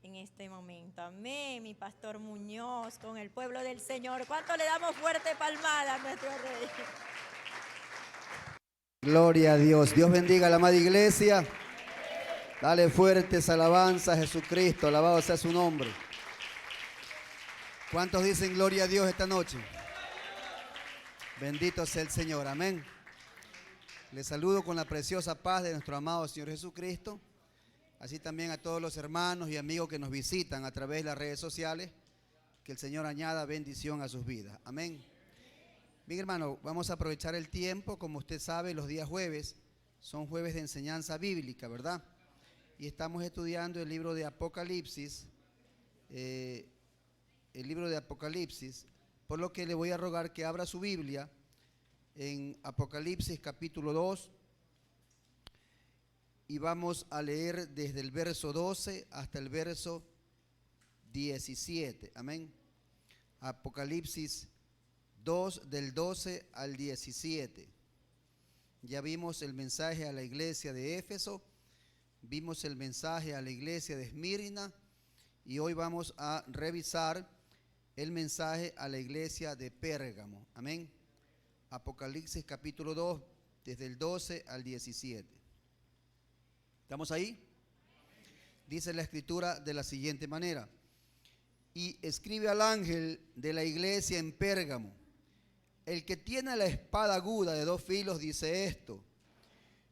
en este momento. Amén, mi pastor Muñoz, con el pueblo del Señor. ¿Cuánto le damos fuerte palmada a nuestro Rey? Gloria a Dios. Dios bendiga a la amada iglesia. Dale fuertes alabanzas a Jesucristo. Alabado sea su nombre. ¿Cuántos dicen gloria a Dios esta noche? Bendito sea el Señor. Amén. Les saludo con la preciosa paz de nuestro amado Señor Jesucristo. Así también a todos los hermanos y amigos que nos visitan a través de las redes sociales. Que el Señor añada bendición a sus vidas. Amén. Bien, hermano, vamos a aprovechar el tiempo. Como usted sabe, los días jueves son jueves de enseñanza bíblica, ¿verdad? Y estamos estudiando el libro de Apocalipsis, por lo que le voy a rogar que abra su Biblia en Apocalipsis capítulo 2 y vamos a leer desde el verso 12 hasta el verso 17. Amén. Apocalipsis 2 del 12 al 17. Ya vimos el mensaje a la iglesia de Éfeso, vimos el mensaje a la iglesia de Esmirna y hoy vamos a revisar el mensaje a la iglesia de Pérgamo. Amén. Apocalipsis capítulo 2 desde el 12 al 17. ¿Estamos ahí? Dice la escritura de la siguiente manera: y escribe al ángel de la iglesia en Pérgamo, el que tiene la espada aguda de 2 filos dice esto: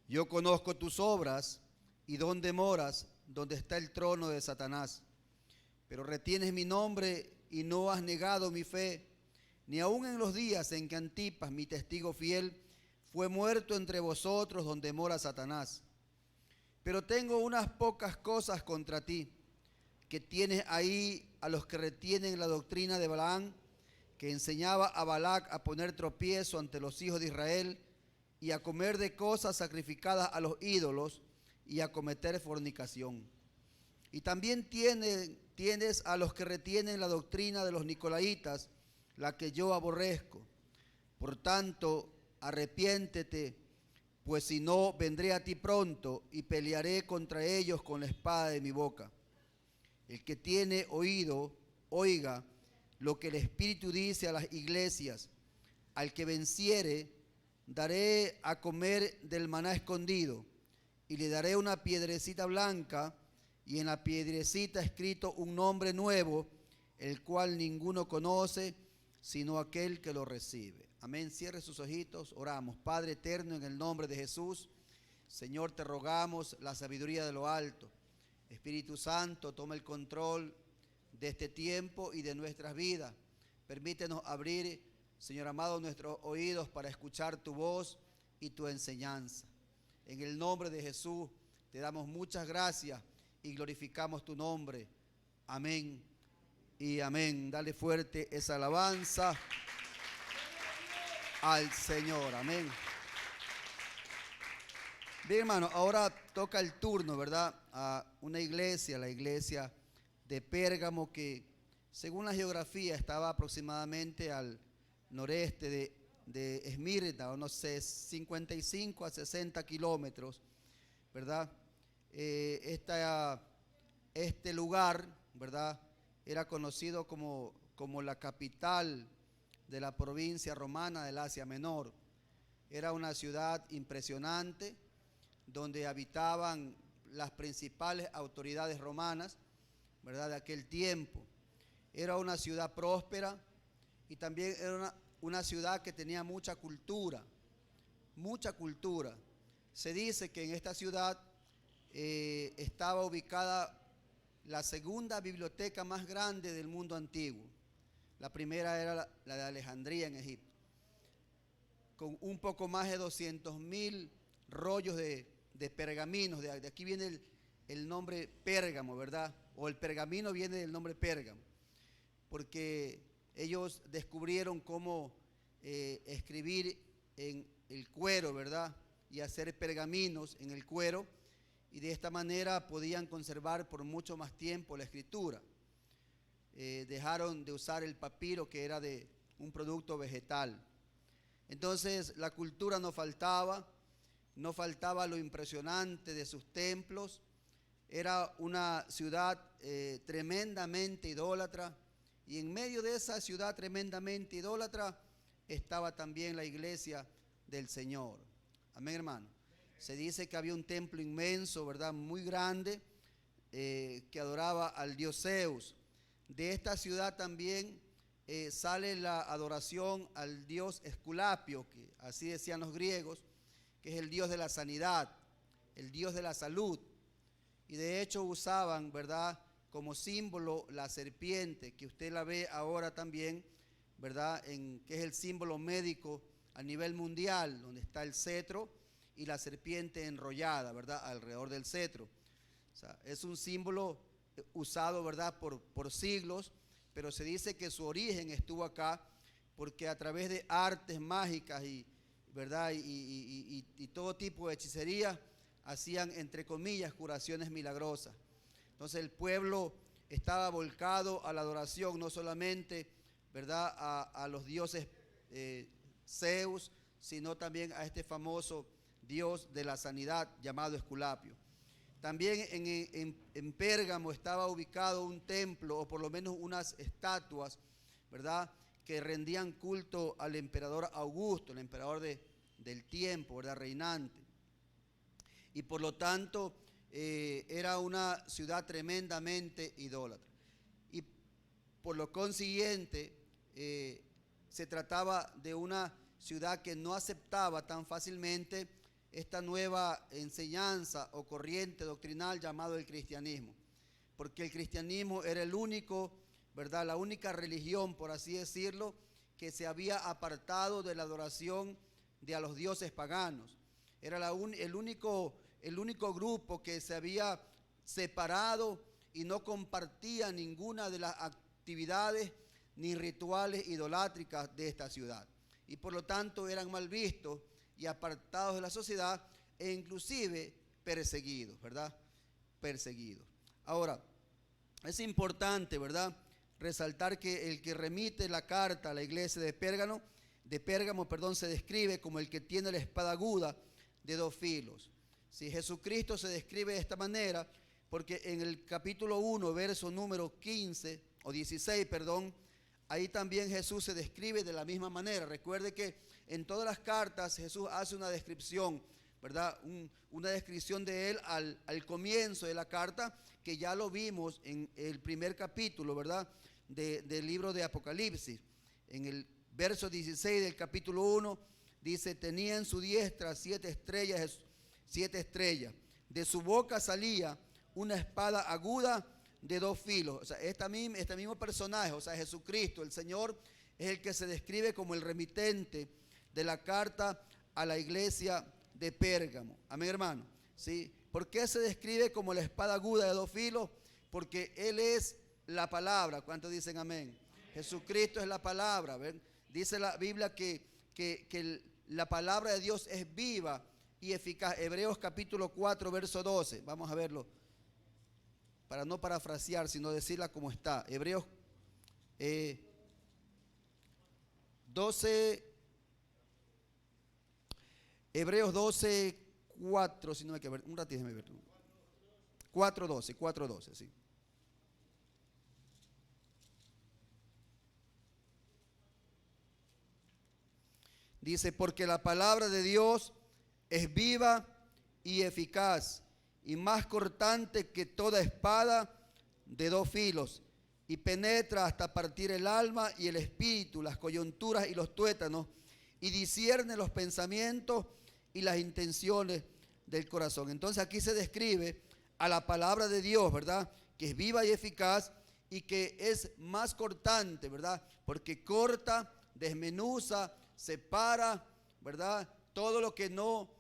yo conozco tus obras y dónde moras, donde está el trono de Satanás, pero retienes mi nombre y no has negado mi fe, ni aun en los días en que Antipas, mi testigo fiel, fue muerto entre vosotros donde mora Satanás. Pero tengo unas pocas cosas contra ti, que tienes ahí a los que retienen la doctrina de Balaam, que enseñaba a Balac a poner tropiezo ante los hijos de Israel y a comer de cosas sacrificadas a los ídolos y a cometer fornicación. Y también tienes a los que retienen la doctrina de los nicolaitas, la que yo aborrezco. Por tanto, arrepiéntete, pues si no, vendré a ti pronto y pelearé contra ellos con la espada de mi boca. El que tiene oído, oiga lo que el Espíritu dice a las iglesias. Al que venciere, daré a comer del maná escondido, y le daré una piedrecita blanca, y en la piedrecita escrito un nombre nuevo, el cual ninguno conoce, sino aquel que lo recibe. Amén. Cierre sus ojitos, oramos. Padre eterno, en el nombre de Jesús, Señor, te rogamos la sabiduría de lo alto. Espíritu Santo, toma el control de este tiempo y de nuestras vidas. Permítenos abrir, Señor amado, nuestros oídos para escuchar tu voz y tu enseñanza. En el nombre de Jesús te damos muchas gracias y glorificamos tu nombre. Amén y amén. Dale fuerte esa alabanza al Señor. Amén. Bien, hermano, ahora toca el turno, ¿verdad? A una iglesia, la iglesia de Pérgamo, que según la geografía estaba aproximadamente al noreste de Esmirna, unos 55 a 60 kilómetros, ¿verdad? Este lugar, ¿verdad?, era conocido como la capital de la provincia romana del Asia Menor. Era una ciudad impresionante donde habitaban las principales autoridades romanas, ¿verdad?, de aquel tiempo. Era una ciudad próspera y también era una ciudad que tenía mucha cultura, mucha cultura. Se dice que en esta ciudad estaba ubicada la segunda biblioteca más grande del mundo antiguo. La primera era la de Alejandría en Egipto, con un poco más de 200.000 rollos de pergaminos. De aquí viene el nombre Pérgamo, ¿verdad? O el pergamino viene del nombre Pérgamo, porque ellos descubrieron cómo escribir en el cuero, ¿verdad?, y hacer pergaminos en el cuero, y de esta manera podían conservar por mucho más tiempo la escritura. Dejaron de usar el papiro, que era de un producto vegetal. Entonces la cultura no faltaba lo impresionante de sus templos, era una ciudad tremendamente idólatra, y en medio de esa ciudad tremendamente idólatra estaba también la iglesia del Señor. Amén, hermano. Se dice que había un templo inmenso, ¿verdad? Muy grande, que adoraba al dios Zeus. De esta ciudad también sale la adoración al dios Esculapio, que así decían los griegos, que es el dios de la sanidad, el dios de la salud. Y de hecho usaban, ¿verdad?, como símbolo la serpiente, que usted la ve ahora también, ¿verdad?, que es el símbolo médico a nivel mundial, donde está el cetro y la serpiente enrollada, ¿verdad?, alrededor del cetro. O sea, es un símbolo usado, ¿verdad?, por siglos, pero se dice que su origen estuvo acá porque a través de artes mágicas ¿verdad?, y todo tipo de hechicería hacían, entre comillas, curaciones milagrosas. Entonces el pueblo estaba volcado a la adoración, no solamente, ¿verdad?, a los dioses Zeus, sino también a este famoso dios de la sanidad llamado Esculapio. También en Pérgamo estaba ubicado un templo, o por lo menos unas estatuas, ¿verdad?, que rendían culto al emperador Augusto, el emperador del tiempo, ¿verdad?, reinante. Y por lo tanto era una ciudad tremendamente idólatra. Y por lo consiguiente se trataba de una ciudad que no aceptaba tan fácilmente esta nueva enseñanza o corriente doctrinal llamado el cristianismo, porque el cristianismo era el único, ¿verdad?, la única religión, por así decirlo, que se había apartado de la adoración de a los dioses paganos. Era el único grupo que se había separado y no compartía ninguna de las actividades ni rituales idolátricas de esta ciudad. Y por lo tanto eran mal vistos y apartados de la sociedad e inclusive perseguidos, ¿verdad? Perseguidos. Ahora, es importante, ¿verdad?, resaltar que el que remite la carta a la iglesia de Pérgamo, se describe como el que tiene la espada aguda de dos filos. Si Jesucristo se describe de esta manera, porque en el capítulo 1, verso número 15, o 16, perdón, ahí también Jesús se describe de la misma manera. Recuerde que en todas las cartas Jesús hace una descripción, ¿verdad? Una descripción de él al comienzo de la carta, que ya lo vimos en el primer capítulo, ¿verdad?, del libro de Apocalipsis. En el verso 16 del capítulo 1 dice: tenía en su diestra 7 estrellas, de su boca salía una espada aguda de dos filos. O sea, este mismo personaje, o sea, Jesucristo, el Señor, es el que se describe como el remitente de la carta a la iglesia de Pérgamo. Amén, hermano. ¿Sí? ¿Por qué se describe como la espada aguda de dos filos? Porque Él es la palabra. ¿Cuántos dicen amén? Jesucristo es la palabra. ¿Ven? Dice la Biblia que la palabra de Dios es viva y eficaz. Hebreos capítulo 4, verso 12. Vamos a verlo, para no parafrasear, sino decirla como está. Hebreos 12, 4, si no hay que ver, un ratito, déjame ver. 4:12, sí. Dice: porque la palabra de Dios es viva y eficaz, y más cortante que toda espada de dos filos, y penetra hasta partir el alma y el espíritu, las coyunturas y los tuétanos, y discierne los pensamientos y las intenciones del corazón. Entonces aquí se describe a la palabra de Dios, ¿verdad?, que es viva y eficaz y que es más cortante, ¿verdad?, porque corta, desmenuza, separa, ¿verdad?, todo lo que no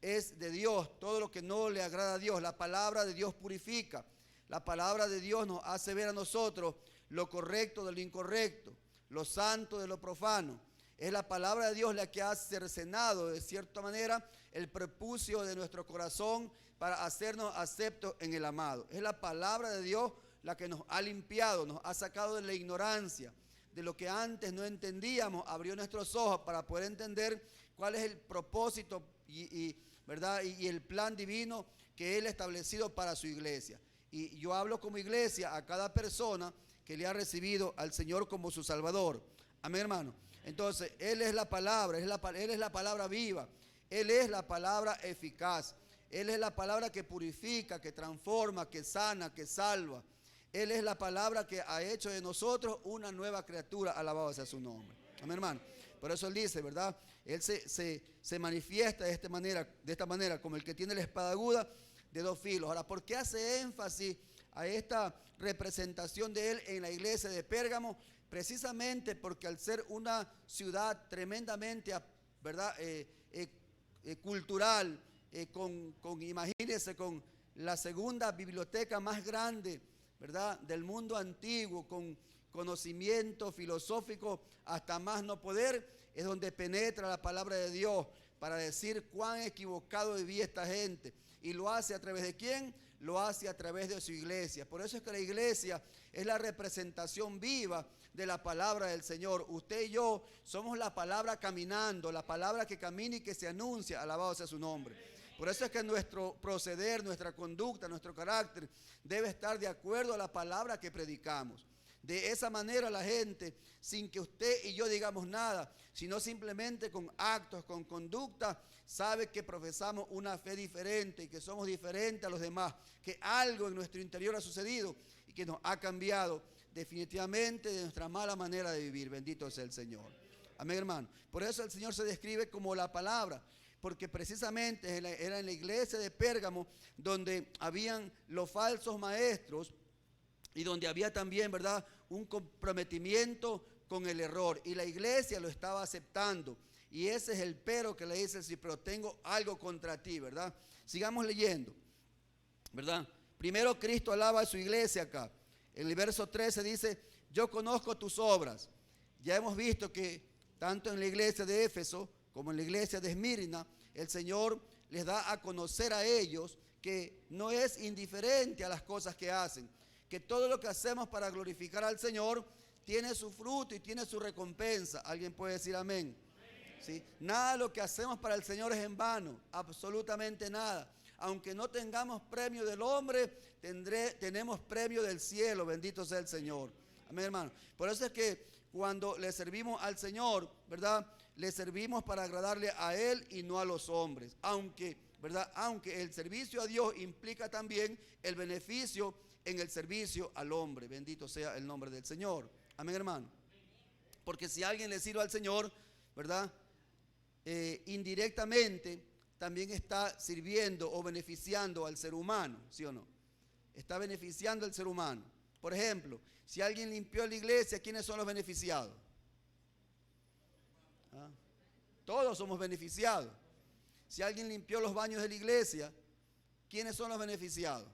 es de Dios, todo lo que no le agrada a Dios. La palabra de Dios purifica. La palabra de Dios nos hace ver a nosotros lo correcto de lo incorrecto, lo santo de lo profano. Es la palabra de Dios la que ha cercenado de cierta manera el prepucio de nuestro corazón para hacernos aceptos en el amado. Es la palabra de Dios la que nos ha limpiado, nos ha sacado de la ignorancia, de lo que antes no entendíamos, abrió nuestros ojos para poder entender cuál es el propósito ¿verdad?, y el plan divino que Él ha establecido para su iglesia. Y yo hablo como iglesia a cada persona que le ha recibido al Señor como su Salvador. Amén, hermano. Entonces, Él es la palabra, Él es la palabra viva, Él es la palabra eficaz, Él es la palabra que purifica, que transforma, que sana, que salva. Él es la palabra que ha hecho de nosotros una nueva criatura, alabado sea su nombre. Amén, hermano. Por eso Él dice, ¿verdad? Él se manifiesta de esta manera, como el que tiene la espada aguda de dos filos. Ahora, ¿por qué hace énfasis a esta representación de Él en la iglesia de Pérgamo? Precisamente porque al ser una ciudad tremendamente, ¿verdad? Cultural, imagínense, con la segunda biblioteca más grande, ¿verdad?, del mundo antiguo, con conocimiento filosófico hasta más no poder, es donde penetra la palabra de Dios para decir cuán equivocado vivía esta gente. ¿Y lo hace a través de quién? Lo hace a través de su iglesia. Por eso es que la iglesia es la representación viva de la palabra del Señor. Usted y yo somos la palabra caminando, la palabra que camina y que se anuncia, alabado sea su nombre. Por eso es que nuestro proceder, nuestra conducta, nuestro carácter debe estar de acuerdo a la palabra que predicamos. De esa manera la gente, sin que usted y yo digamos nada, sino simplemente con actos, con conducta, sabe que profesamos una fe diferente y que somos diferentes a los demás, que algo en nuestro interior ha sucedido y que nos ha cambiado definitivamente de nuestra mala manera de vivir. Bendito sea el Señor. Amén, hermano. Por eso el Señor se describe como la palabra, porque precisamente era en la iglesia de Pérgamo donde habían los falsos maestros y donde había también, ¿verdad?, un comprometimiento con el error. Y la iglesia lo estaba aceptando. Y ese es el pero que le dice, sí, pero tengo algo contra ti, ¿verdad? Sigamos leyendo, ¿verdad? Primero Cristo alaba a su iglesia acá. En el verso 13 dice, yo conozco tus obras. Ya hemos visto que tanto en la iglesia de Éfeso como en la iglesia de Esmirna, el Señor les da a conocer a ellos que no es indiferente a las cosas que hacen, que todo lo que hacemos para glorificar al Señor tiene su fruto y tiene su recompensa. ¿Alguien puede decir amén? ¿Sí? Nada de lo que hacemos para el Señor es en vano, absolutamente nada. Aunque no tengamos premio del hombre, tenemos premio del cielo, bendito sea el Señor. Amén, hermano. Por eso es que cuando le servimos al Señor, ¿verdad?, le servimos para agradarle a Él y no a los hombres. Aunque, ¿verdad?, aunque el servicio a Dios implica también el beneficio en el servicio al hombre. Bendito sea el nombre del Señor. Amén, hermano. Porque si alguien le sirve al Señor, ¿verdad?, indirectamente también está sirviendo o beneficiando al ser humano, ¿sí o no? Está beneficiando al ser humano. Por ejemplo, si alguien limpió la iglesia, ¿quiénes son los beneficiados? ¿Ah? Todos somos beneficiados. Si alguien limpió los baños de la iglesia, ¿quiénes son los beneficiados?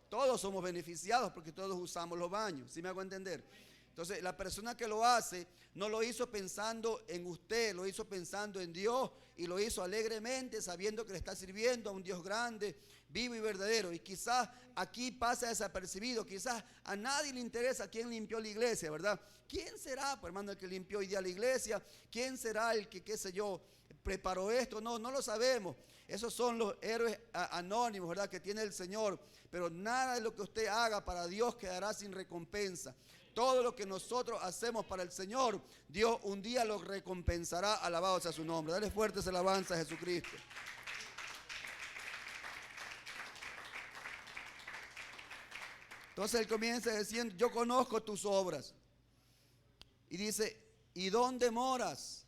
Todos somos beneficiados porque todos usamos los baños. ¿Sí me hago entender? Entonces, la persona que lo hace no lo hizo pensando en usted, lo hizo pensando en Dios y lo hizo alegremente, sabiendo que le está sirviendo a un Dios grande, vivo y verdadero. Y quizás aquí pasa desapercibido, quizás a nadie le interesa quién limpió la iglesia, ¿verdad? ¿Quién será, pues, hermano, el que limpió hoy día la iglesia? ¿Quién será el que, qué sé yo, preparó esto? No lo sabemos. Esos son los héroes anónimos, ¿verdad?, que tiene el Señor. Pero nada de lo que usted haga para Dios quedará sin recompensa. Todo lo que nosotros hacemos para el Señor, Dios un día lo recompensará. Alabado sea su nombre. Dale fuertes alabanzas a Jesucristo. Entonces él comienza diciendo, yo conozco tus obras. Y dice, ¿y dónde moras?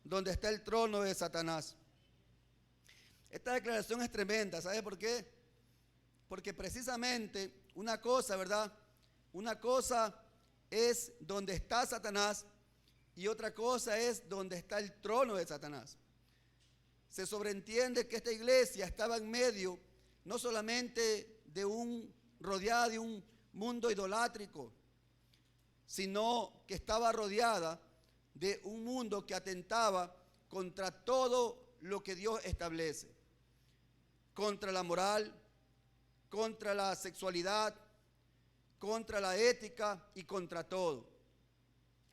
Donde está el trono de Satanás. Esta declaración es tremenda. ¿Sabe por qué? Porque precisamente una cosa, ¿verdad?, una cosa es donde está Satanás y otra cosa es donde está el trono de Satanás. Se sobreentiende que esta iglesia estaba en medio no solamente rodeada de un mundo idolátrico, sino que estaba rodeada de un mundo que atentaba contra todo lo que Dios establece, contra la moral, contra la sexualidad, contra la ética y contra todo.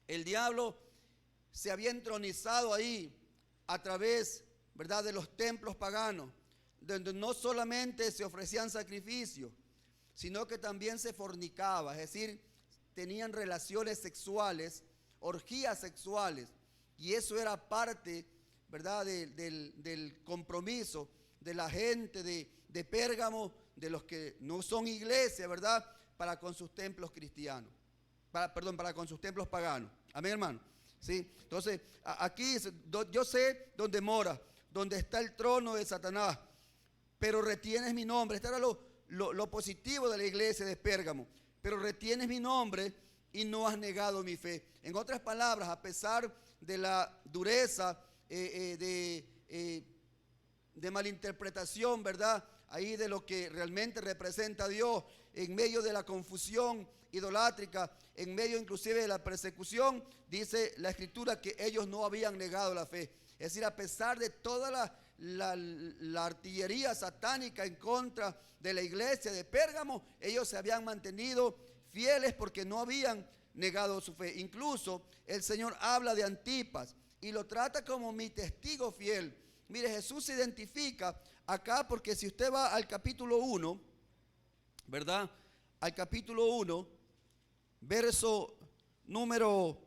El diablo se había entronizado ahí a través, ¿verdad?, de los templos paganos, donde no solamente se ofrecían sacrificios, sino que también se fornicaba, es decir, tenían relaciones sexuales, orgías sexuales, y eso era parte, ¿verdad?, del compromiso de la gente de Pérgamo, de los que no son iglesia, ¿verdad?, para con sus templos cristianos, para con sus templos paganos. Amén, hermano. ¿Sí? Entonces, aquí yo sé dónde mora, donde está el trono de Satanás, pero retienes mi nombre. Este era lo positivo de la iglesia de Pérgamo. Pero retienes mi nombre y no has negado mi fe. En otras palabras, a pesar de la dureza de malinterpretación, ¿verdad?, ahí de lo que realmente representa a Dios, en medio de la confusión idolátrica, en medio inclusive de la persecución, dice la Escritura que ellos no habían negado la fe. Es decir, a pesar de toda la artillería satánica en contra de la iglesia de Pérgamo, ellos se habían mantenido fieles porque no habían negado su fe. Incluso el Señor habla de Antipas y lo trata como mi testigo fiel. Mire, Jesús se identifica acá porque si usted va al capítulo 1, ¿verdad? Al capítulo 1, verso número,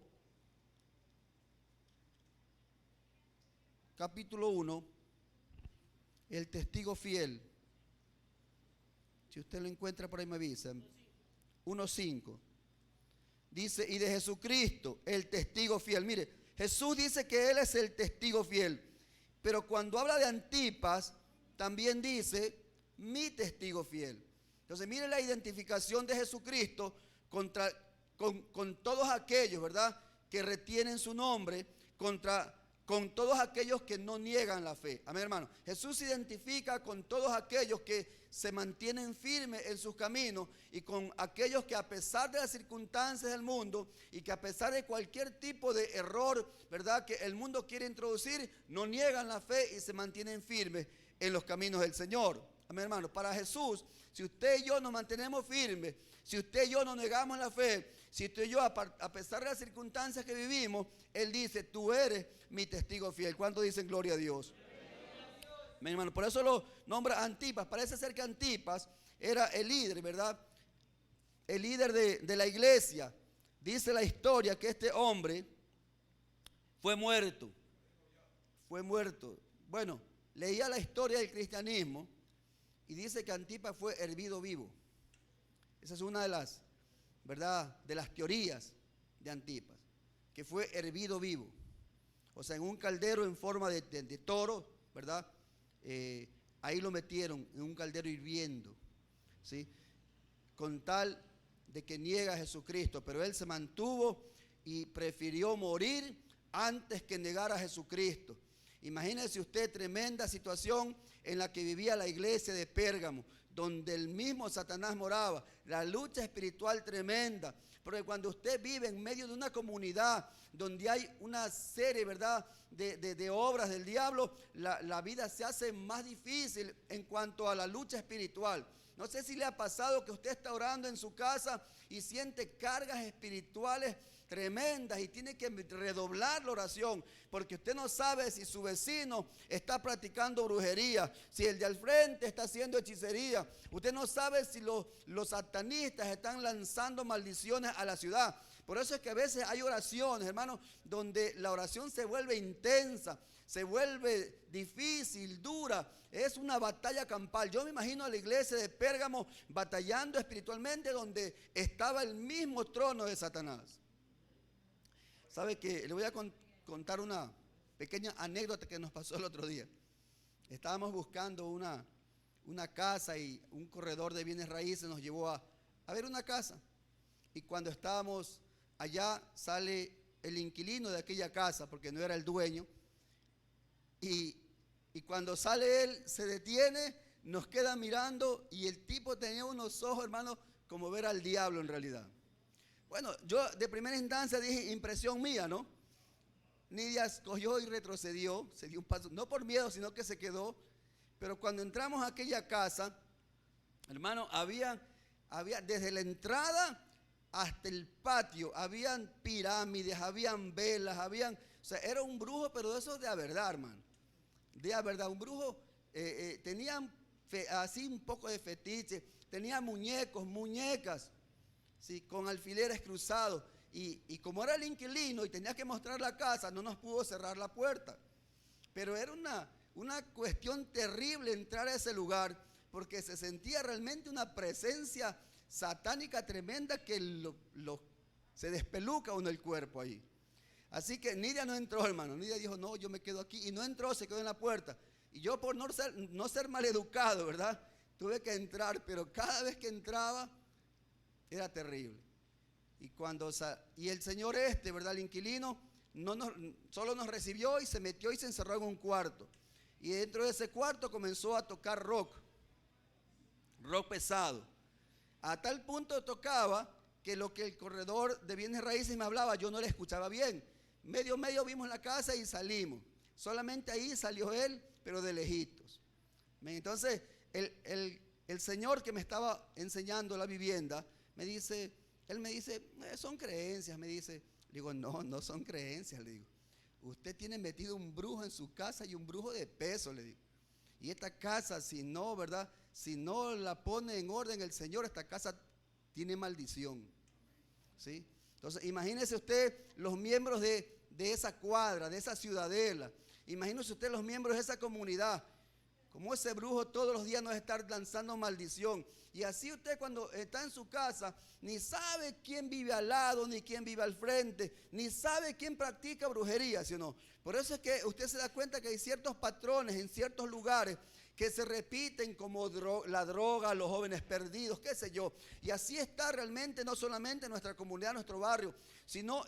capítulo 1, el testigo fiel. Si usted lo encuentra por ahí me avisa. 1:5. Dice, y de Jesucristo, el testigo fiel. Mire, Jesús dice que Él es el testigo fiel. Pero cuando habla de Antipas, también dice, mi testigo fiel. Entonces, mire la identificación de Jesucristo con todos aquellos, ¿verdad?, que retienen su nombre, con todos aquellos que no niegan la fe. Amén, hermano. Jesús se identifica con todos aquellos que se mantienen firmes en sus caminos y con aquellos que a pesar de las circunstancias del mundo y que a pesar de cualquier tipo de error, ¿verdad?, que el mundo quiere introducir, no niegan la fe y se mantienen firmes en los caminos del Señor. Amén, hermano. Para Jesús, si usted y yo nos mantenemos firmes, si usted y yo no negamos la fe, si usted y yo, a pesar de las circunstancias que vivimos, Él dice, tú eres mi testigo fiel. ¿Cuántos dicen gloria a Dios? Mi hermano, por eso lo nombra Antipas. Parece ser que Antipas era el líder, ¿verdad? El líder de la iglesia. Dice la historia que este hombre fue muerto. Fue muerto. Bueno, leía la historia del cristianismo y dice que Antipas fue hervido vivo. Esa es una de las, ¿verdad?, de las teorías de Antipas, que fue hervido vivo. O sea, en un caldero en forma de toro, ¿verdad? Ahí lo metieron en un caldero hirviendo, ¿sí?, con tal de que niega a Jesucristo, pero él se mantuvo y prefirió morir antes que negar a Jesucristo. Imagínese usted tremenda situación en la que vivía la iglesia de Pérgamo, donde el mismo Satanás moraba, la lucha espiritual tremenda, porque cuando usted vive en medio de una comunidad donde hay una serie, ¿verdad?, de obras del diablo, la vida se hace más difícil en cuanto a la lucha espiritual. No sé si le ha pasado que usted está orando en su casa y siente cargas espirituales tremendas y tiene que redoblar la oración, porque usted no sabe si su vecino está practicando brujería, si el de al frente está haciendo hechicería, usted no sabe si los satanistas están lanzando maldiciones a la ciudad. Por eso es que a veces hay oraciones, hermanos, donde la oración se vuelve intensa, se vuelve difícil, dura. Es una batalla campal. Yo me imagino a la iglesia de Pérgamo batallando espiritualmente donde estaba el mismo trono de Satanás. ¿Sabe qué? Le voy a contar una pequeña anécdota que nos pasó el otro día. Estábamos buscando una casa y un corredor de bienes raíces nos llevó a ver una casa. Y cuando estábamos allá sale el inquilino de aquella casa, porque no era el dueño. Y cuando sale él, se detiene, nos queda mirando y el tipo tenía unos ojos, hermano, como ver al diablo en realidad. Bueno, yo de primera instancia dije, impresión mía, ¿no? Nidia cogió y retrocedió, se dio un paso, no por miedo, sino que se quedó. Pero cuando entramos a aquella casa, hermano, había desde la entrada hasta el patio, habían pirámides, habían velas, o sea, era un brujo, pero eso de a verdad, hermano. De a verdad, un brujo tenían así un poco de fetiche, tenían muñecos, muñecas, ¿sí? Con alfileres cruzados. Y como era el inquilino y tenía que mostrar la casa, no nos pudo cerrar la puerta. Pero era una cuestión terrible entrar a ese lugar, porque se sentía realmente una presencia satánica tremenda que se despeluca uno el cuerpo ahí. Así que Nidia no entró, hermano. Nidia dijo, no, yo me quedo aquí. Y no entró, se quedó en la puerta. Y yo por no ser maleducado, ¿verdad? Tuve que entrar, pero cada vez que entraba era terrible. Y el señor ¿verdad? El inquilino solo nos recibió y se metió y se encerró en un cuarto. Y dentro de ese cuarto comenzó a tocar rock pesado. A tal punto tocaba que lo que el corredor de bienes raíces me hablaba, yo no le escuchaba bien. Medio vimos la casa y salimos. Solamente ahí salió él, pero de lejitos. Entonces, el señor que me estaba enseñando la vivienda, él me dice, son creencias, me dice. Le digo, no son creencias, le digo. Usted tiene metido un brujo en su casa y un brujo de peso, le digo. Y esta casa, si no, ¿verdad? Si no la pone en orden el Señor, esta casa tiene maldición. ¿Sí? Entonces, imagínese usted los miembros de esa cuadra, de esa ciudadela. Imagínese usted los miembros de esa comunidad. Como ese brujo todos los días nos está lanzando maldición. Y así usted cuando está en su casa, ni sabe quién vive al lado, ni quién vive al frente, ni sabe quién practica brujería, ¿sí o no? Por eso es que usted se da cuenta que hay ciertos patrones en ciertos lugares que se repiten, como la droga, los jóvenes perdidos, qué sé yo. Y así está realmente no solamente nuestra comunidad, nuestro barrio, sino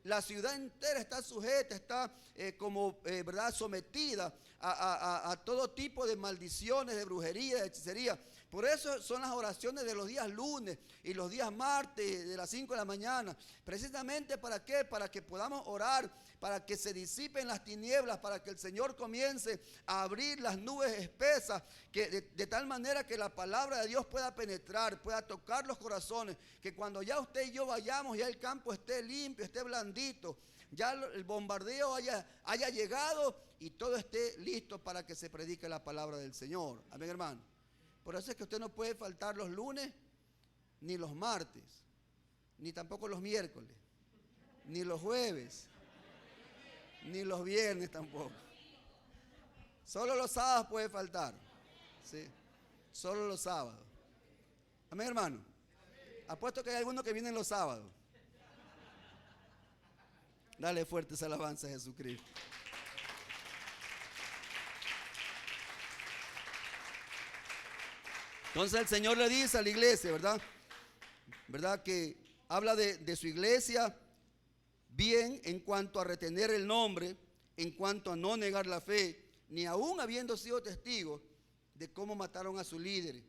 la ciudad entera está sujeta, está ¿verdad? Sometida a todo tipo de maldiciones, de brujería, de hechicería. Por eso son las oraciones de los días lunes y los días martes de las 5 de la mañana. Precisamente ¿para qué? Para que podamos orar, para que se disipen las tinieblas, para que el Señor comience a abrir las nubes espesas, que de tal manera que la palabra de Dios pueda penetrar, pueda tocar los corazones, que cuando ya usted y yo vayamos, ya el campo esté limpio, esté blandito, ya el bombardeo haya llegado y todo esté listo para que se predique la palabra del Señor. Amén, hermano. Por eso es que usted no puede faltar los lunes, ni los martes, ni tampoco los miércoles, ni los jueves, ni los viernes tampoco. Solo los sábados puede faltar. ¿Sí? Solo los sábados. Amén, hermano. Apuesto que hay algunos que vienen los sábados. Dale fuertes alabanzas a Jesucristo. Entonces el Señor le dice a la iglesia, ¿verdad? Que habla de su iglesia bien en cuanto a retener el nombre, en cuanto a no negar la fe, ni aún habiendo sido testigos de cómo mataron a su líder,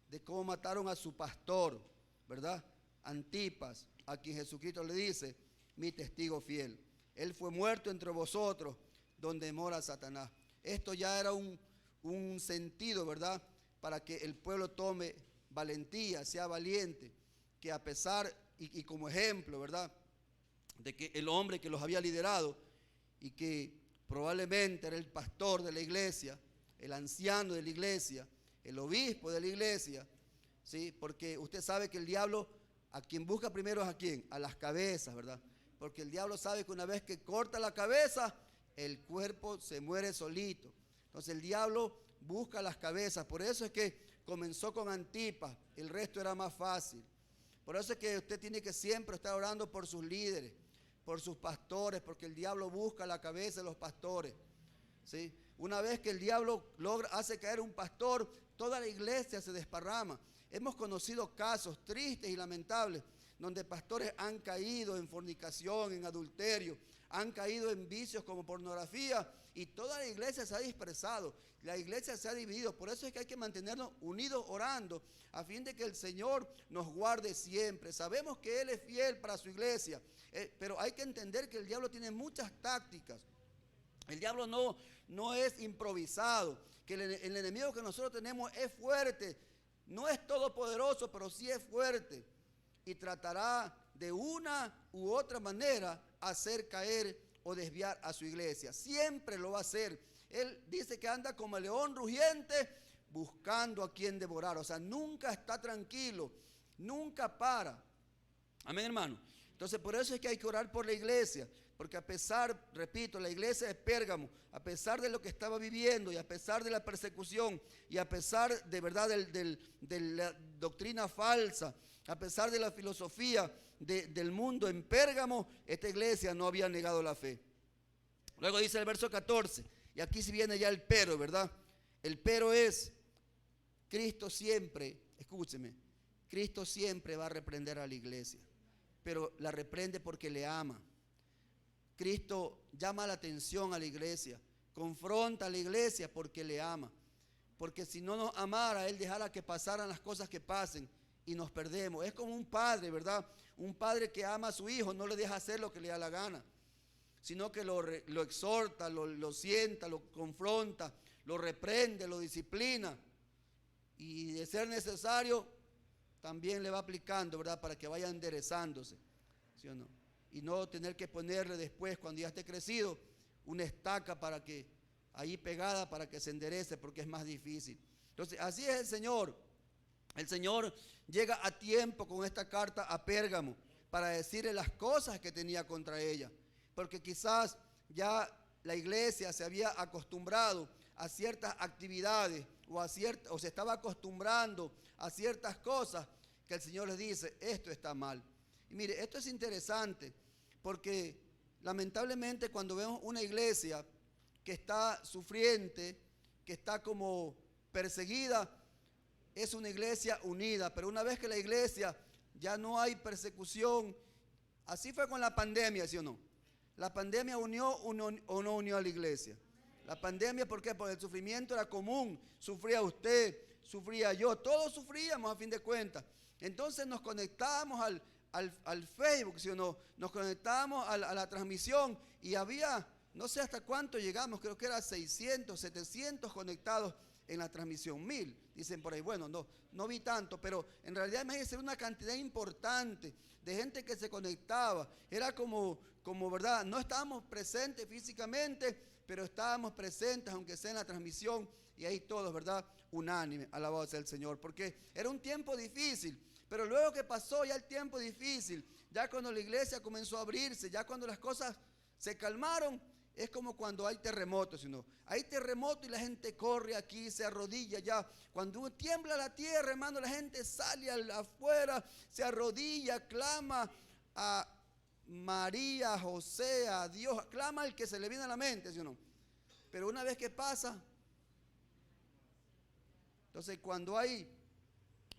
de cómo mataron a su pastor, ¿verdad? Antipas, a quien Jesucristo le dice, mi testigo fiel. Él fue muerto entre vosotros, donde mora Satanás. Esto ya era un sentido, ¿verdad? Para que el pueblo tome valentía, sea valiente, que a pesar y como ejemplo, ¿verdad? De que el hombre que los había liderado y que probablemente era el pastor de la iglesia, el anciano de la iglesia, el obispo de la iglesia, ¿sí? Porque usted sabe que el diablo a quien busca primero es a quién, a las cabezas, ¿verdad? Porque el diablo sabe que una vez que corta la cabeza, el cuerpo se muere solito. Entonces el diablo busca las cabezas. Por eso es que comenzó con Antipas, el resto era más fácil. Por eso es que usted tiene que siempre estar orando por sus líderes, por sus pastores, porque el diablo busca la cabeza de los pastores, ¿sí? Una vez que el diablo hace caer un pastor, toda la iglesia se desparrama. Hemos conocido casos tristes y lamentables donde pastores han caído en fornicación, en adulterio, han caído en vicios como pornografía y toda la iglesia se ha dispersado, la iglesia se ha dividido. Por eso es que hay que mantenernos unidos orando a fin de que el Señor nos guarde siempre. Sabemos que Él es fiel para su iglesia, pero hay que entender que el diablo tiene muchas tácticas. El diablo no es improvisado, que el enemigo que nosotros tenemos es fuerte, no es todopoderoso, pero sí es fuerte y tratará de una u otra manera hacer caer o desviar a su iglesia. Siempre lo va a hacer. Él dice que anda como el león rugiente buscando a quien devorar. O sea, nunca está tranquilo, nunca para. Amén, hermano. Entonces, por eso es que hay que orar por la iglesia. Porque a pesar, repito, la iglesia de Pérgamo, a pesar de lo que estaba viviendo y a pesar de la persecución y a pesar de verdad de la doctrina falsa, a pesar de la filosofía del mundo en Pérgamo, esta iglesia no había negado la fe. Luego dice el verso 14, y aquí sí viene ya el pero, ¿verdad? El pero es, Cristo siempre, escúcheme, Cristo siempre va a reprender a la iglesia, pero la reprende porque le ama. Cristo llama la atención a la iglesia, confronta a la iglesia porque le ama. Porque si no nos amara, Él dejara que pasaran las cosas que pasen y nos perdemos. Es como un padre, ¿verdad? Un padre que ama a su hijo, no le deja hacer lo que le da la gana, sino que lo exhorta, lo sienta, lo confronta, lo reprende, lo disciplina. Y de ser necesario, también le va aplicando, ¿verdad? Para que vaya enderezándose, ¿sí o no? Y no tener que ponerle después, cuando ya esté crecido, una estaca para que, ahí pegada para que se enderece, porque es más difícil. Entonces, así es el Señor. El Señor llega a tiempo con esta carta a Pérgamo para decirle las cosas que tenía contra ella. Porque quizás ya la iglesia se había acostumbrado a ciertas actividades o se estaba acostumbrando a ciertas cosas que el Señor les dice, esto está mal. Y mire, esto es interesante porque lamentablemente cuando vemos una iglesia que está sufriente, que está como perseguida, es una iglesia unida. Pero una vez que la iglesia ya no hay persecución, así fue con la pandemia, ¿sí o no? La pandemia unió o no unió a la iglesia. La pandemia, ¿por qué? Porque el sufrimiento era común. Sufría usted, sufría yo, todos sufríamos a fin de cuentas. Entonces nos conectábamos al Facebook, ¿sí o no? Nos conectábamos a la transmisión y había, no sé hasta cuánto llegamos, creo que era 600, 700 conectados en la transmisión, 1000, dicen por ahí. Bueno, no vi tanto, pero en realidad imagínense una cantidad importante de gente que se conectaba. Era como verdad, no estábamos presentes físicamente, pero estábamos presentes, aunque sea en la transmisión, y ahí todos, ¿verdad? Unánime, alabado sea el Señor, porque era un tiempo difícil. Pero luego que pasó ya el tiempo difícil, ya cuando la iglesia comenzó a abrirse, ya cuando las cosas se calmaron, es como cuando hay terremotos, sino hay terremoto y la gente corre aquí, se arrodilla ya. Cuando tiembla la tierra, hermano, la gente sale afuera, se arrodilla, clama a María, a José, a Dios, clama al que se le viene a la mente, ¿sí o no? Pero una vez que pasa, entonces cuando hay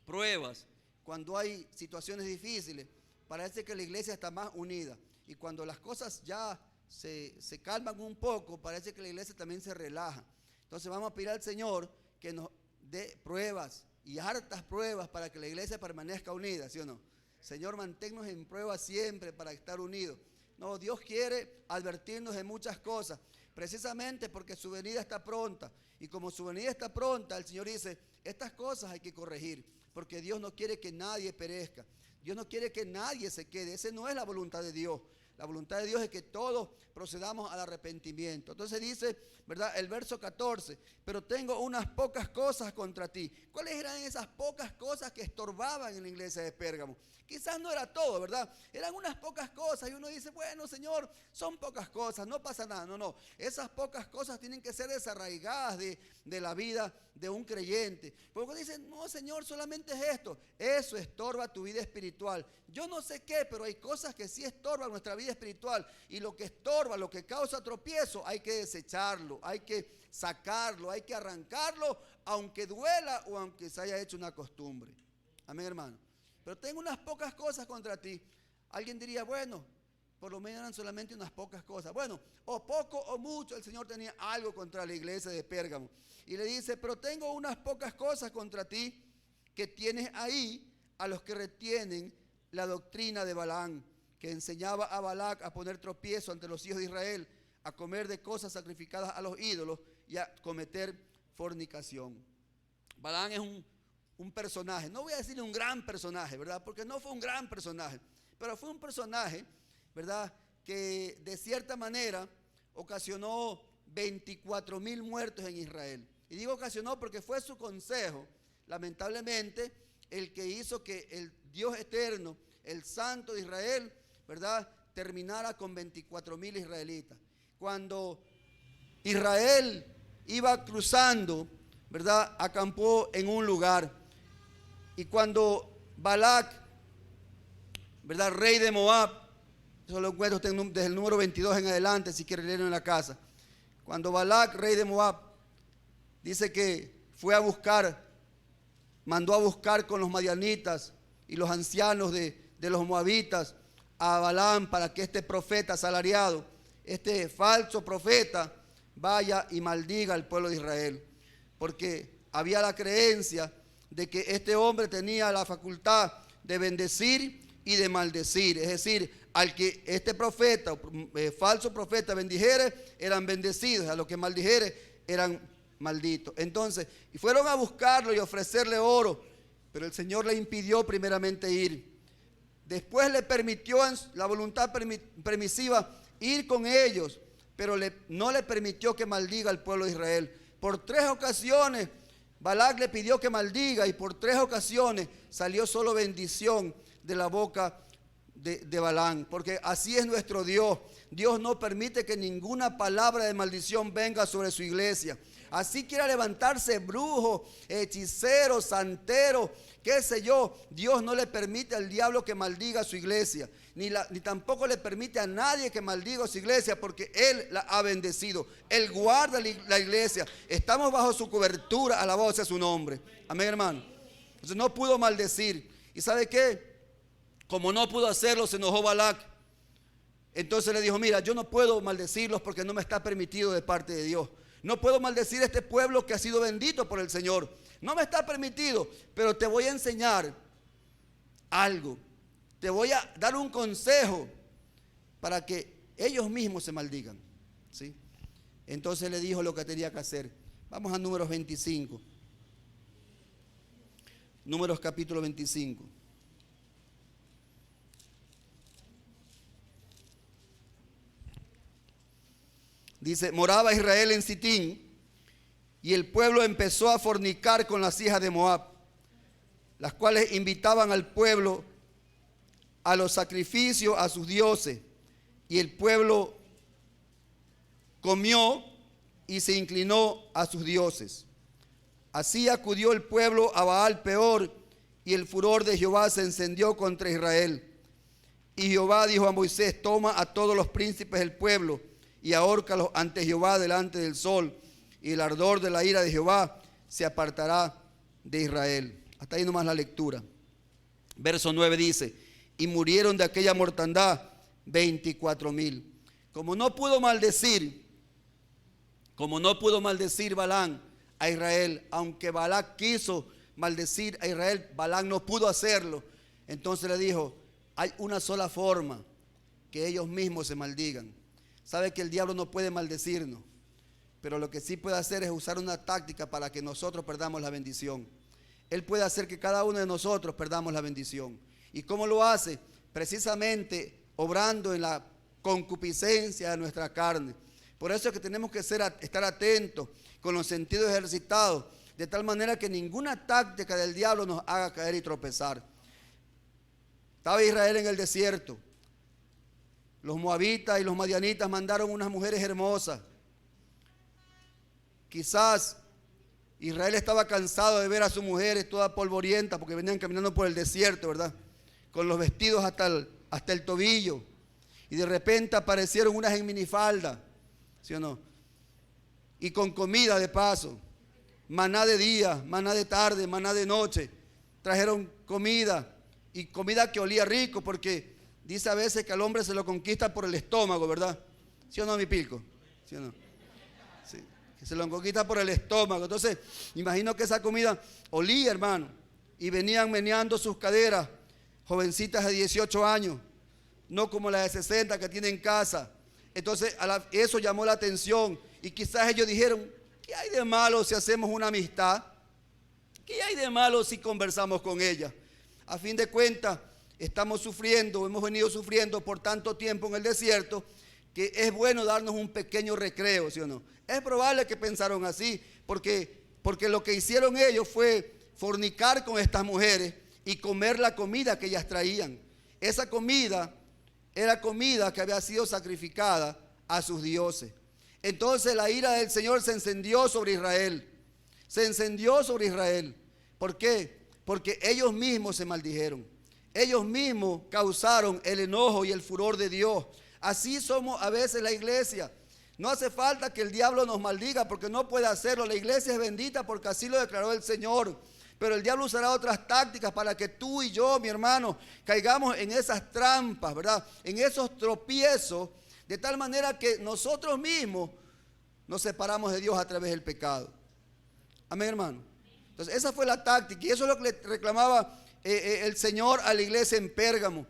pruebas, cuando hay situaciones difíciles, parece que la iglesia está más unida. Y cuando las cosas ya se calman un poco, parece que la iglesia también se relaja. Entonces vamos a pedir al Señor que nos dé pruebas y hartas pruebas para que la iglesia permanezca unida, ¿sí o no? Señor, manténnos en prueba siempre para estar unidos. No, Dios quiere advertirnos de muchas cosas, precisamente porque su venida está pronta. Y como su venida está pronta, el Señor dice, estas cosas hay que corregir, porque Dios no quiere que nadie perezca. Dios no quiere que nadie se quede. Esa no es la voluntad de Dios. La voluntad de Dios es que todos procedamos al arrepentimiento. Entonces dice, ¿verdad? El verso 14, pero tengo unas pocas cosas contra ti. ¿Cuáles eran esas pocas cosas que estorbaban en la iglesia de Pérgamo? Quizás no era todo, ¿verdad? Eran unas pocas cosas y uno dice, bueno, Señor, son pocas cosas, no pasa nada. No, esas pocas cosas tienen que ser desarraigadas de la vida de un creyente. Porque dicen, no, Señor, solamente es esto. Eso estorba tu vida espiritual. Yo no sé qué, pero hay cosas que sí estorban nuestra vida espiritual. Y lo que estorba, lo que causa tropiezo, hay que desecharlo, hay que sacarlo, hay que arrancarlo, aunque duela o aunque se haya hecho una costumbre. Amén, hermano. Pero tengo unas pocas cosas contra ti. Alguien diría, bueno, por lo menos eran solamente unas pocas cosas. Bueno, o poco o mucho, el Señor tenía algo contra la iglesia de Pérgamo. Y le dice, pero tengo unas pocas cosas contra ti que tienes ahí a los que retienen la doctrina de Balaam, que enseñaba a Balac a poner tropiezo ante los hijos de Israel, a comer de cosas sacrificadas a los ídolos y a cometer fornicación. Balaam es un personaje, no voy a decirle un gran personaje, ¿verdad? Porque no fue un gran personaje, pero fue un personaje, ¿verdad? Que de cierta manera ocasionó 24,000 muertos en Israel. Y digo ocasionó porque fue su consejo, lamentablemente, el que hizo que el Dios eterno, el Santo de Israel, ¿verdad?, terminara con 24,000 israelitas. Cuando Israel iba cruzando, ¿verdad?, acampó en un lugar. Y cuando Balac, ¿verdad?, rey de Moab, eso lo encuentro desde el número 22 en adelante, si quiere leerlo en la casa. Cuando Balac, rey de Moab, dice que fue a buscar, mandó a buscar con los madianitas y los ancianos de los moabitas a Balaam para que este profeta asalariado, este falso profeta, vaya y maldiga al pueblo de Israel. Porque había la creencia de que este hombre tenía la facultad de bendecir y de maldecir. Es decir, al que este profeta, falso profeta, bendijere, eran bendecidos. A los que maldijere, eran malditos. Entonces, y fueron a buscarlo y ofrecerle oro, pero el Señor le impidió primeramente ir. Después le permitió en la voluntad permisiva ir con ellos, pero no le permitió que maldiga al pueblo de Israel. Por 3 ocasiones Balac le pidió que maldiga y por 3 ocasiones salió solo bendición de la boca de Balaam, porque así es nuestro Dios. Dios no permite que ninguna palabra de maldición venga sobre su iglesia. Así quiera levantarse brujo, hechicero, santero, qué sé yo, Dios no le permite al diablo que maldiga a su iglesia, ni tampoco le permite a nadie que maldiga a su iglesia, porque Él la ha bendecido. Él guarda la iglesia. Estamos bajo su cobertura, alabado sea su nombre. Amén, hermano. Entonces no pudo maldecir. ¿Y sabe qué? Como no pudo hacerlo, se enojó Balac. Entonces le dijo, mira, yo no puedo maldecirlos porque no me está permitido de parte de Dios. No puedo maldecir a este pueblo que ha sido bendito por el Señor. No me está permitido, pero te voy a enseñar algo. Te voy a dar un consejo para que ellos mismos se maldigan, ¿sí? Entonces le dijo lo que tenía que hacer. Vamos a Números 25. Números capítulo 25. Dice, moraba Israel en Sitín, y el pueblo empezó a fornicar con las hijas de Moab, las cuales invitaban al pueblo a los sacrificios a sus dioses, y el pueblo comió y se inclinó a sus dioses. Así acudió el pueblo a Baal Peor, y el furor de Jehová se encendió contra Israel. Y Jehová dijo a Moisés, toma a todos los príncipes del pueblo y ahórcalos ante Jehová delante del sol, y el ardor de la ira de Jehová se apartará de Israel. Hasta ahí nomás la lectura. Verso 9 dice, y murieron de aquella mortandad 24,000. Como no pudo maldecir Balaam a Israel, aunque Balac quiso maldecir a Israel, Balaam no pudo hacerlo. Entonces le dijo, hay una sola forma, que ellos mismos se maldigan. Sabe que el diablo no puede maldecirnos, pero lo que sí puede hacer es usar una táctica para que nosotros perdamos la bendición. Él puede hacer que cada uno de nosotros perdamos la bendición. ¿Y cómo lo hace? Precisamente obrando en la concupiscencia de nuestra carne. Por eso es que tenemos que estar atentos con los sentidos ejercitados, de tal manera que ninguna táctica del diablo nos haga caer y tropezar. Estaba Israel en el desierto. Los moabitas y los madianitas mandaron unas mujeres hermosas. Quizás Israel estaba cansado de ver a sus mujeres todas polvorientas porque venían caminando por el desierto, ¿verdad? Con los vestidos hasta el tobillo. Y de repente aparecieron unas en minifalda, ¿sí o no? Y con comida de paso. Maná de día, maná de tarde, maná de noche. Trajeron comida, y comida que olía rico, porque dice a veces que al hombre se lo conquista por el estómago, ¿verdad? ¿Sí o no, mi Pilco? ¿Sí o no? Sí, que se lo conquista por el estómago. Entonces, imagino que esa comida olía, hermano. Y venían meneando sus caderas, jovencitas de 18 años, no como las de 60 que tienen casa. Entonces, eso llamó la atención. Y quizás ellos dijeron, ¿qué hay de malo si hacemos una amistad? ¿Qué hay de malo si conversamos con ella? A fin de cuentas, hemos venido sufriendo por tanto tiempo en el desierto, que es bueno darnos un pequeño recreo, ¿sí o no? Es probable que pensaron así, porque lo que hicieron ellos fue fornicar con estas mujeres y comer la comida que ellas traían. Esa comida era comida que había sido sacrificada a sus dioses. Entonces la ira del Señor se encendió sobre Israel. Se encendió sobre Israel. ¿Por qué? Porque ellos mismos se maldijeron. Ellos mismos causaron el enojo y el furor de Dios. Así somos a veces la iglesia. No hace falta que el diablo nos maldiga, porque no puede hacerlo. La iglesia es bendita porque así lo declaró el Señor. Pero el diablo usará otras tácticas para que tú y yo, mi hermano, caigamos en esas trampas, ¿verdad? En esos tropiezos, de tal manera que nosotros mismos nos separamos de Dios a través del pecado. Amén, hermano. Entonces esa fue la táctica, y eso es lo que le reclamaba el Señor a la iglesia en Pérgamo.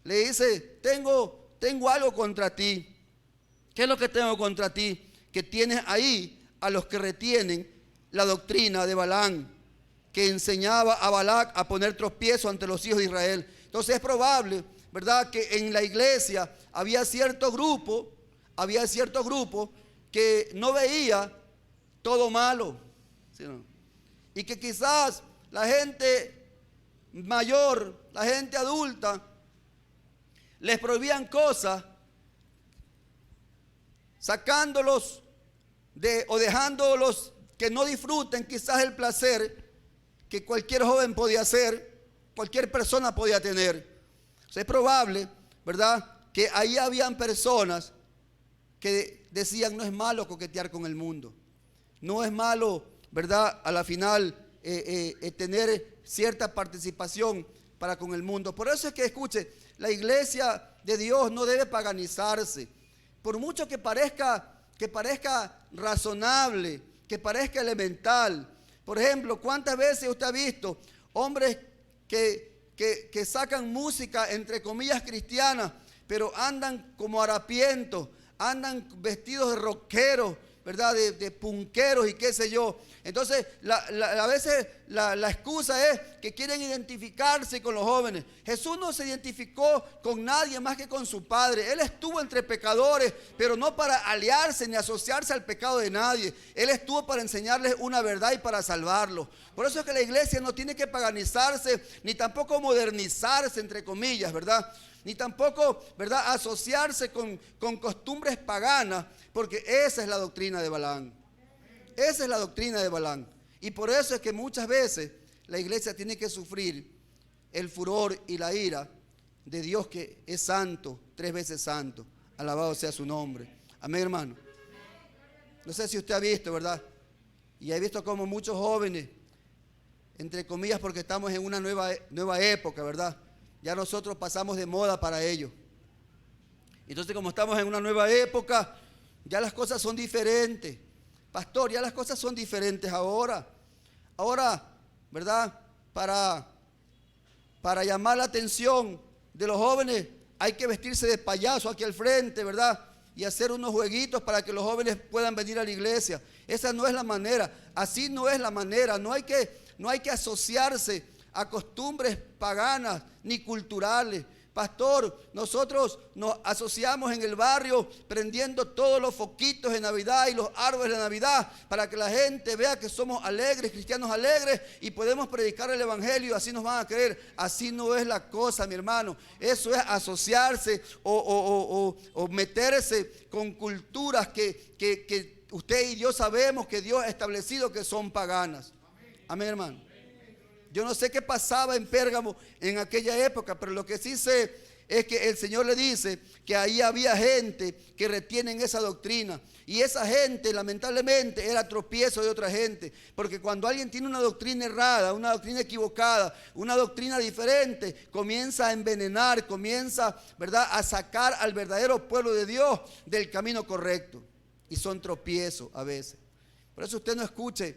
Le dice: tengo algo contra ti. ¿Qué es lo que tengo contra ti? Que tienes ahí a los que retienen la doctrina de Balaam, que enseñaba a Balac a poner tropiezo ante los hijos de Israel. Entonces es probable, ¿verdad?, que en la iglesia había cierto grupo que no veía todo malo, ¿sí o no? Y que quizás la gente mayor, la gente adulta, les prohibían cosas, sacándolos o dejándolos que no disfruten quizás el placer que cualquier joven podía hacer, cualquier persona podía tener. O sea, es probable, ¿verdad?, que ahí habían personas que decían: no es malo coquetear con el mundo, no es malo, ¿verdad?, a la final tener cierta participación para con el mundo. Por eso es que, escuche, la iglesia de Dios no debe paganizarse. Por mucho que parezca razonable, que parezca elemental. Por ejemplo, ¿cuántas veces usted ha visto hombres que sacan música, entre comillas, cristiana, pero andan como harapientos, andan vestidos de rockeros, ¿verdad?, de punqueros y qué sé yo? Entonces, a veces la excusa es que quieren identificarse con los jóvenes. Jesús no se identificó con nadie más que con su Padre. Él estuvo entre pecadores, pero no para aliarse ni asociarse al pecado de nadie. Él estuvo para enseñarles una verdad y para salvarlos. Por eso es que la iglesia no tiene que paganizarse, ni tampoco modernizarse, entre comillas, ¿verdad?, ni tampoco, ¿verdad?, asociarse con costumbres paganas, porque esa es la doctrina de Balaam. Esa es la doctrina de Balaam. Y por eso es que muchas veces la iglesia tiene que sufrir el furor y la ira de Dios, que es santo, 3 veces santo. Alabado sea su nombre. Amén, hermano. No sé si usted ha visto, ¿verdad? Y ha visto como muchos jóvenes, entre comillas, porque estamos en una nueva época, ¿verdad? Ya nosotros pasamos de moda para ello. Entonces, como estamos en una nueva época, ya las cosas son diferentes. Pastor, ya las cosas son diferentes ahora. Ahora, ¿verdad?, para llamar la atención de los jóvenes, hay que vestirse de payaso aquí al frente, ¿verdad?, y hacer unos jueguitos para que los jóvenes puedan venir a la iglesia. Esa no es la manera. Así no es la manera. No hay que asociarse a costumbres paganas ni culturales. Pastor, nosotros nos asociamos en el barrio prendiendo todos los foquitos de Navidad y los árboles de Navidad para que la gente vea que somos alegres, cristianos alegres, y podemos predicar el evangelio, así nos van a creer. Así no es la cosa, mi hermano. Eso es asociarse o meterse con culturas que usted y yo sabemos que Dios ha establecido que son paganas. Amén, hermano. Yo no sé qué pasaba en Pérgamo en aquella época, pero lo que sí sé es que el Señor le dice que ahí había gente que retienen esa doctrina. Y esa gente, lamentablemente, era tropiezo de otra gente. Porque cuando alguien tiene una doctrina errada, una doctrina equivocada, una doctrina diferente, comienza a envenenar, comienza, ¿verdad?, a sacar al verdadero pueblo de Dios del camino correcto. Y son tropiezos a veces. Por eso usted no escuche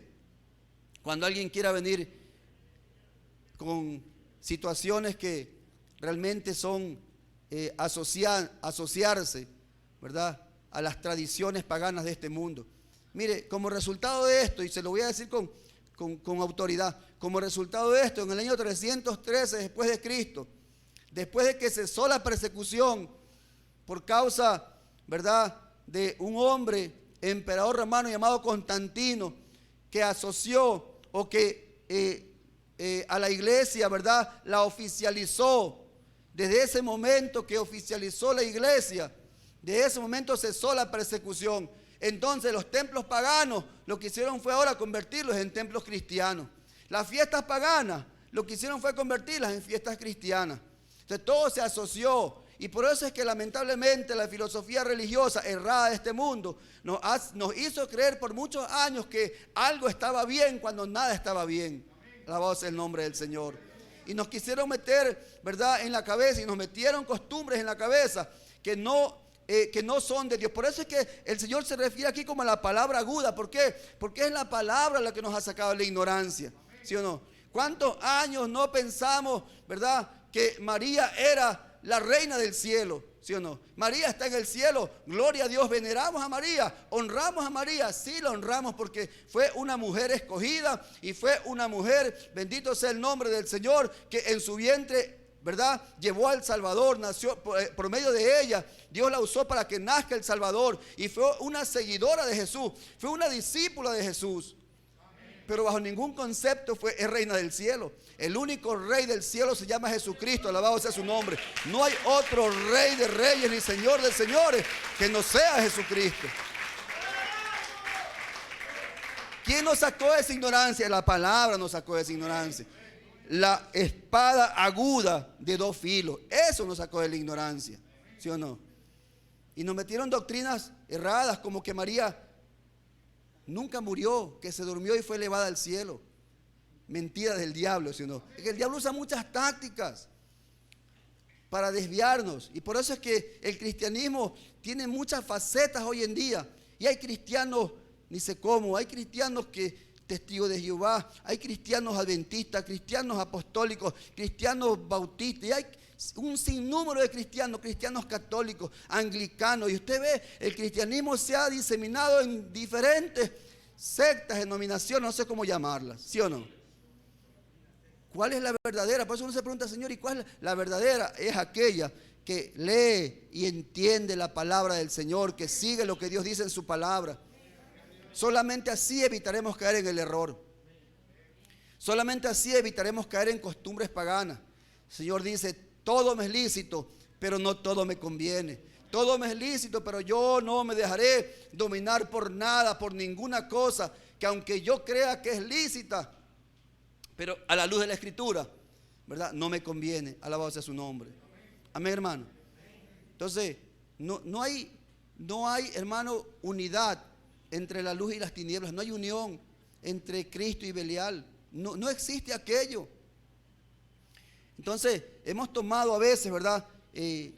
cuando alguien quiera venir con situaciones que realmente son asociarse, ¿verdad?, a las tradiciones paganas de este mundo. Mire, como resultado de esto, y se lo voy a decir con autoridad, como resultado de esto, en el año 313 después de Cristo, después de que cesó la persecución por causa, ¿verdad?, de un hombre, emperador romano llamado Constantino, que asoció o que a la iglesia, ¿verdad?, la oficializó. Desde ese momento que oficializó la iglesia, de ese momento cesó la persecución. Entonces los templos paganos lo que hicieron fue ahora convertirlos en templos cristianos. Las fiestas paganas lo que hicieron fue convertirlas en fiestas cristianas. Entonces todo se asoció. Y por eso es que lamentablemente la filosofía religiosa errada de este mundo nos hizo creer por muchos años que algo estaba bien cuando nada estaba bien. Alabado sea el nombre del Señor. Y nos quisieron meter, ¿verdad?, en la cabeza, y nos metieron costumbres en la cabeza que no son de Dios. Por eso es que el Señor se refiere aquí como a la palabra aguda. ¿Por qué? Porque es la palabra la que nos ha sacado de la ignorancia. ¿Sí o no? ¿Cuántos años no pensamos, ¿verdad?, que María era la reina del cielo? ¿Sí o no? María está en el cielo, gloria a Dios, veneramos a María, honramos a María, sí la honramos porque fue una mujer escogida y fue una mujer, bendito sea el nombre del Señor, que en su vientre, ¿verdad?, llevó al Salvador, nació por medio de ella, Dios la usó para que nazca el Salvador y fue una seguidora de Jesús, fue una discípula de Jesús. Pero bajo ningún concepto es reina del cielo. El único rey del cielo se llama Jesucristo, alabado sea su nombre. No hay otro rey de reyes ni señor de señores que no sea Jesucristo. ¿Quién nos sacó de esa ignorancia? La palabra nos sacó de esa ignorancia. La espada aguda de dos filos, eso nos sacó de la ignorancia, ¿sí o no? Y nos metieron doctrinas erradas como que María nunca murió, que se durmió y fue elevada al cielo. Mentira del diablo, ¿sí o no? Es que el diablo usa muchas tácticas para desviarnos. Y por eso es que el cristianismo tiene muchas facetas hoy en día. Y hay cristianos, ni sé cómo, hay cristianos testigos de Jehová, hay cristianos adventistas, cristianos apostólicos, cristianos bautistas, y hay un sinnúmero de cristianos católicos, anglicanos. Y usted ve, el cristianismo se ha diseminado en diferentes sectas, denominaciones, no sé cómo llamarlas, ¿sí o no? ¿Cuál es la verdadera? Por eso uno se pregunta, Señor, ¿y cuál es la verdadera? Es aquella que lee y entiende la palabra del Señor, que sigue lo que Dios dice en su palabra. Solamente así evitaremos caer en el error. Solamente así evitaremos caer en costumbres paganas. El Señor dice, todo me es lícito, pero no todo me conviene. Todo me es lícito, pero yo no me dejaré dominar por nada, por ninguna cosa, que aunque yo crea que es lícita, pero a la luz de la Escritura, ¿verdad?, no me conviene. Alabado sea su nombre. Amén, hermano. Entonces, no hay, hermano, unidad entre la luz y las tinieblas. No hay unión entre Cristo y Belial. No existe aquello. Entonces, hemos tomado a veces, ¿verdad?,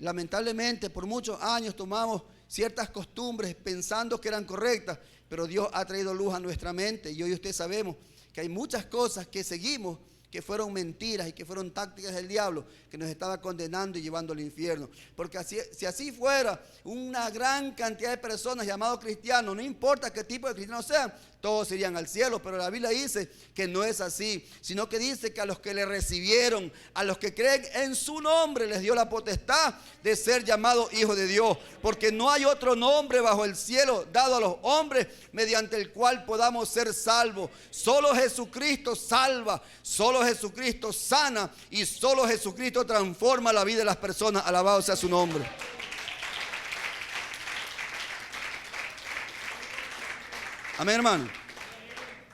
lamentablemente por muchos años tomamos ciertas costumbres pensando que eran correctas, pero Dios ha traído luz a nuestra mente y hoy usted sabemos que hay muchas cosas que seguimos que fueron mentiras y que fueron tácticas del diablo que nos estaba condenando y llevando al infierno. Porque si así fuera, una gran cantidad de personas llamados cristianos, no importa qué tipo de cristianos sean, todos irían al cielo. Pero la Biblia dice que no es así, sino que dice que a los que le recibieron, a los que creen en su nombre, les dio la potestad de ser llamados hijos de Dios. Porque no hay otro nombre bajo el cielo dado a los hombres mediante el cual podamos ser salvos. Solo Jesucristo salva, solo Jesucristo sana y solo Jesucristo transforma la vida de las personas. Alabado sea su nombre. Amén, hermano.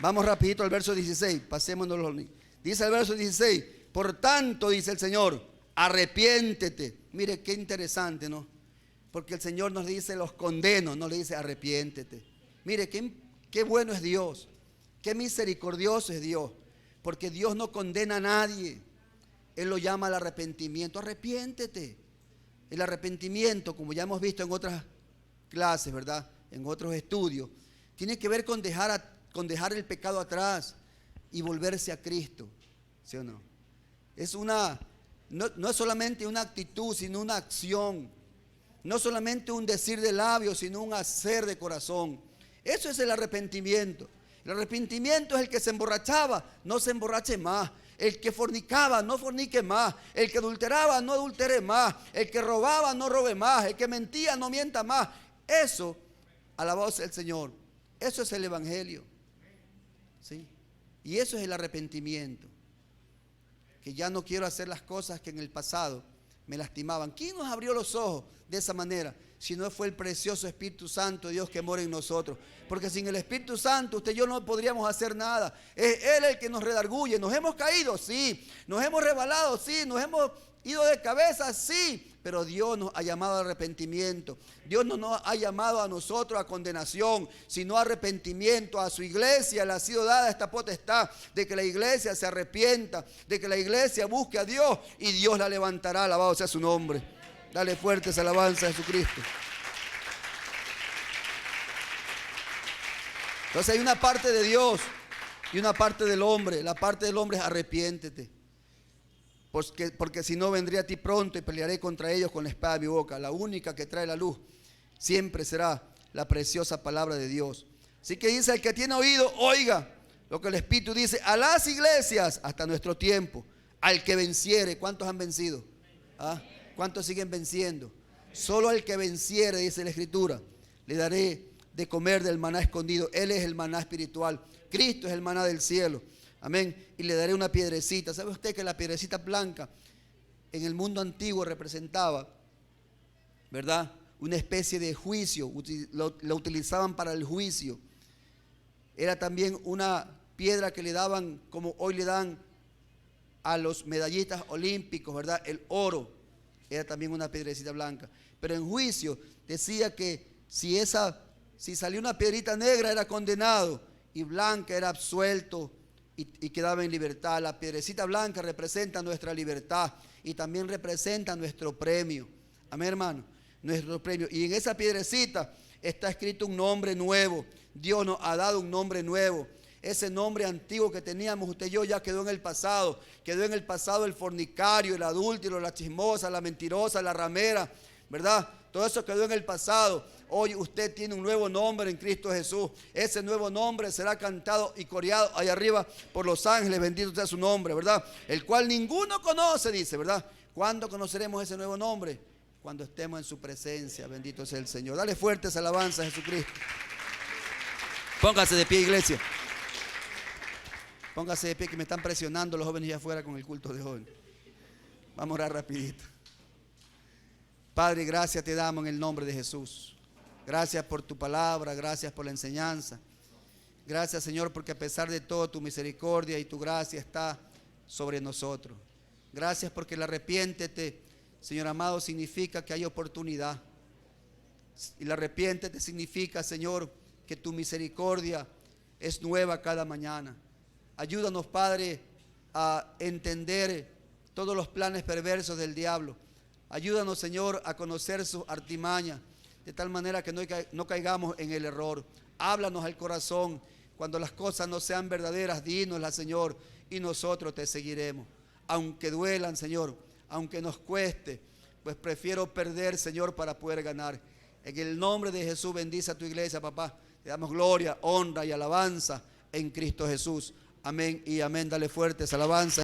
Vamos rapidito al verso 16. Pasémonos. Dice el verso 16: por tanto, dice el Señor, arrepiéntete. Mire qué interesante, ¿no? Porque el Señor nos dice los condeno, no le dice arrepiéntete. Mire qué bueno es Dios, qué misericordioso es Dios. Porque Dios no condena a nadie. Él lo llama al arrepentimiento. Arrepiéntete. El arrepentimiento, como ya hemos visto en otras clases, ¿verdad?, en otros estudios, tiene que ver con dejar el pecado atrás y volverse a Cristo. ¿Sí o no? No es solamente una actitud, sino una acción. No solamente un decir de labios, sino un hacer de corazón. Eso es el arrepentimiento. El arrepentimiento es el que se emborrachaba, no se emborrache más. El que fornicaba, no fornique más. El que adulteraba, no adultere más. El que robaba, no robe más. El que mentía, no mienta más. Eso, alabado sea el Señor, eso es el evangelio, ¿sí? Y eso es el arrepentimiento, que ya no quiero hacer las cosas que en el pasado me lastimaban. ¿Quién nos abrió los ojos de esa manera? Si no fue el precioso Espíritu Santo de Dios que mora en nosotros. Porque sin el Espíritu Santo usted y yo no podríamos hacer nada. Es Él el que nos redarguye. Nos hemos caído, sí. Nos hemos resbalado, sí. Nos hemos ido de cabeza, sí. Pero Dios nos ha llamado al arrepentimiento. Dios no nos ha llamado a nosotros a condenación, sino a arrepentimiento. A su iglesia le ha sido dada esta potestad de que la iglesia se arrepienta, de que la iglesia busque a Dios y Dios la levantará. Alabado sea su nombre. Dale fuertes alabanzas a Jesucristo. Entonces hay una parte de Dios y una parte del hombre. La parte del hombre es arrepiéntete. Porque si no vendré a ti pronto y pelearé contra ellos con la espada de mi boca. La única que trae la luz siempre será la preciosa palabra de Dios. Así que dice: el que tiene oído, oiga lo que el Espíritu dice a las iglesias hasta nuestro tiempo. Al que venciere. ¿Cuántos han vencido? ¿Ah? ¿Cuántos siguen venciendo? Solo al que venciere, dice la Escritura, le daré de comer del maná escondido. Él es el maná espiritual. Cristo es el maná del cielo. Amén. Y le daré una piedrecita. ¿Sabe usted que la piedrecita blanca en el mundo antiguo representaba, ¿verdad?, una especie de juicio? Lo utilizaban para el juicio. Era también una piedra que le daban, como hoy le dan a los medallistas olímpicos, ¿verdad? El oro. Era también una piedrecita blanca. Pero en juicio decía que si salió una piedrita negra era condenado y blanca era absuelto y quedaba en libertad. La piedrecita blanca representa nuestra libertad y también representa nuestro premio. Amén, hermano, nuestro premio. Y en esa piedrecita está escrito un nombre nuevo. Dios nos ha dado un nombre nuevo. Ese nombre antiguo que teníamos usted y yo ya quedó en el pasado. Quedó en el pasado el fornicario, el adúltero, la chismosa, la mentirosa, la ramera, ¿verdad? Todo eso quedó en el pasado. Hoy usted tiene un nuevo nombre en Cristo Jesús. Ese nuevo nombre será cantado y coreado allá arriba por los ángeles. Bendito sea su nombre, ¿verdad? El cual ninguno conoce, dice, ¿verdad? ¿Cuándo conoceremos ese nuevo nombre? Cuando estemos en su presencia. Bendito sea el Señor. Dale fuertes alabanzas a Jesucristo. Póngase de pie, iglesia. Póngase de pie, que me están presionando los jóvenes allá afuera con el culto de hoy. Vamos a orar rapidito. Padre, gracias te damos en el nombre de Jesús. Gracias por tu palabra, gracias por la enseñanza. Gracias, Señor, porque a pesar de todo tu misericordia y tu gracia está sobre nosotros. Gracias porque el arrepiéntete, Señor amado, significa que hay oportunidad. Y el arrepiéntete significa, Señor, que tu misericordia es nueva cada mañana. Ayúdanos, Padre, a entender todos los planes perversos del diablo. Ayúdanos, Señor, a conocer sus artimañas, de tal manera que no caigamos en el error. Háblanos al corazón. Cuando las cosas no sean verdaderas, dínoslas, Señor, y nosotros te seguiremos. Aunque duelan, Señor, aunque nos cueste, pues prefiero perder, Señor, para poder ganar. En el nombre de Jesús, bendice a tu iglesia, papá. Te damos gloria, honra y alabanza en Cristo Jesús. Amén y amén. Dale fuertes alabanzas.